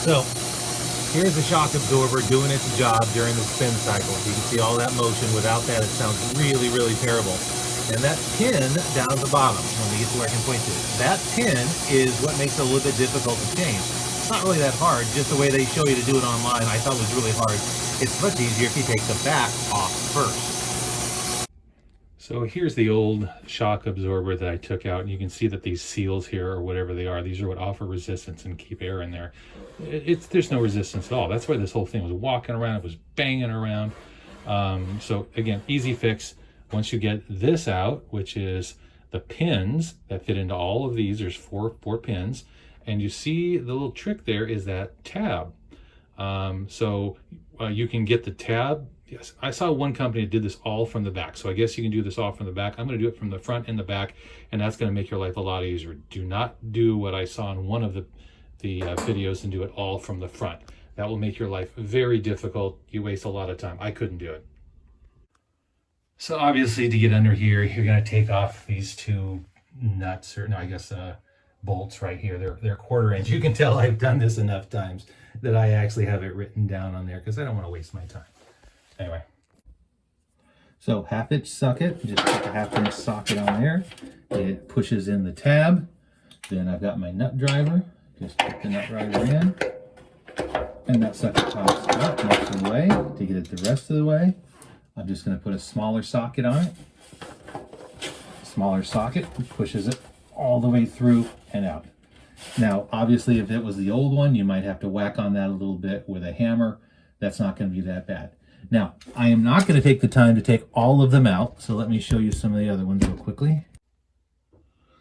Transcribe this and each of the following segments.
So here's the shock absorber doing its job during the spin cycle. You can see all that motion. Without that, it sounds really, really terrible. And that pin down at the bottom, let me get to where I can point to it. That pin is what makes it a little bit difficult to change. It's not really that hard, just the way they show you to do it online, I thought was really hard. It's much easier if you take the back off first. So here's the old shock absorber that I took out, and you can see that these seals here, or whatever they are, these are what offer resistance and keep air in there. There's no resistance at all. That's why this whole thing was walking around, it was banging around. So again, easy fix. Once you get this out, which is the pins that fit into all of these, there's four pins, and you see the little trick there is that tab. You can get the tab. Yes, I saw one company that did this all from the back. So I guess you can do this all from the back. I'm going to do it from the front and the back, and that's going to make your life a lot easier. Do not do what I saw in one of the videos and do it all from the front. That will make your life very difficult. You waste a lot of time. I couldn't do it. So obviously to get under here, you're going to take off these two nuts, or no, I guess bolts right here. They're 1/4 inch. You can tell I've done this enough times that I actually have it written down on there because I don't want to waste my time. Anyway. So 1/2 inch socket, just put the 1/2 inch socket on there. It pushes in the tab. Then I've got my nut driver. Just put the nut driver in. And that sucker pops out most of the way. To get it the rest of the way, I'm just going to put a smaller socket on it. Smaller socket pushes it all the way through and out. Now, obviously, if it was the old one, you might have to whack on that a little bit with a hammer. That's not going to be that bad. Now, I am not going to take the time to take all of them out, so let me show you some of the other ones real quickly.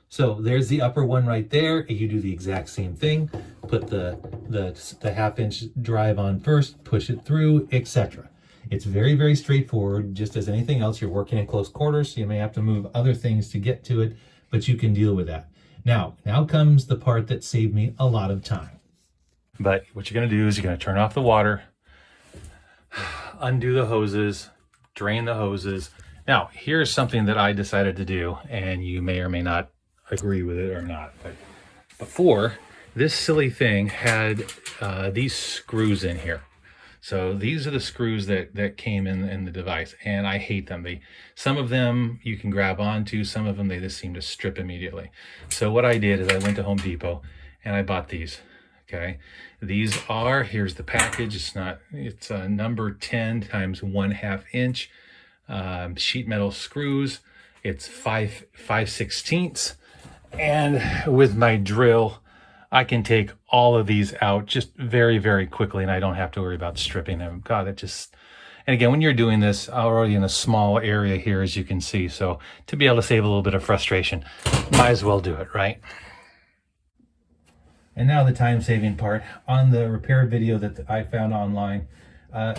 So there's the upper one right there. You do the exact same thing. Put the 1/2 inch drive on first, push it through, etc. It's very, very straightforward. Just as anything else, you're working in close quarters, so you may have to move other things to get to it, but you can deal with that. Now comes the part that saved me a lot of time. But what you're going to do is you're going to turn off the water, undo the hoses, drain the hoses. Now, here's something that I decided to do, and you may or may not agree with it or not. But before, this silly thing had these screws in here. So these are the screws that came in the device, and I hate them. Some of them you can grab onto, some of them they just seem to strip immediately. So what I did is I went to Home Depot and I bought these. Okay, these are, here's the package. It's number 10 times 1/2 inch sheet metal screws. It's 5/16, and with my drill I can take all of these out just very, very quickly, and I don't have to worry about stripping them. God, and again, when you're doing this, already in a small area here, as you can see, so to be able to save a little bit of frustration, might as well do it, right? And now the time-saving part. On the repair video that I found online,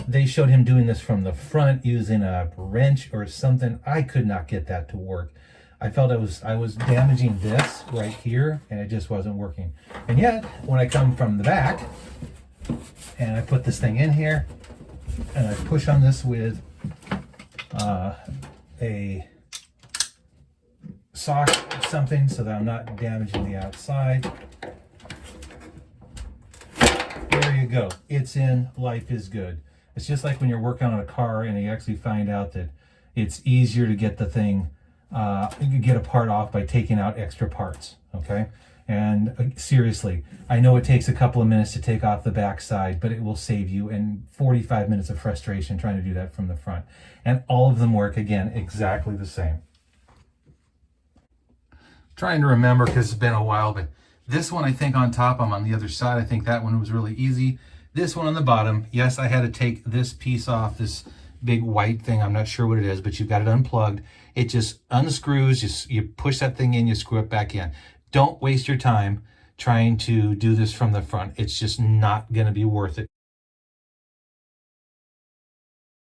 they showed him doing this from the front using a wrench or something. I could not get that to work. I felt I was damaging this right here, and it just wasn't working. And yet, when I come from the back, and I put this thing in here, and I push on this with a sock or something so that I'm not damaging the outside. There you go. It's in. Life is good. It's just like when you're working on a car and you actually find out that it's easier to get the thing, you can get a part off by taking out extra parts, okay? And seriously, I know it takes a couple of minutes to take off the back side, but it will save you in 45 minutes of frustration trying to do that from the front. And all of them work, again, exactly the same. Trying to remember because it's been a while, but this one I think on top, I'm on the other side. I think that one was really easy. This one on the bottom, yes, I had to take this piece off, this big white thing. I'm not sure what it is, but you've got it unplugged. It just unscrews. You push that thing in, you screw it back in. Don't waste your time trying to do this from the front. It's just not going to be worth it.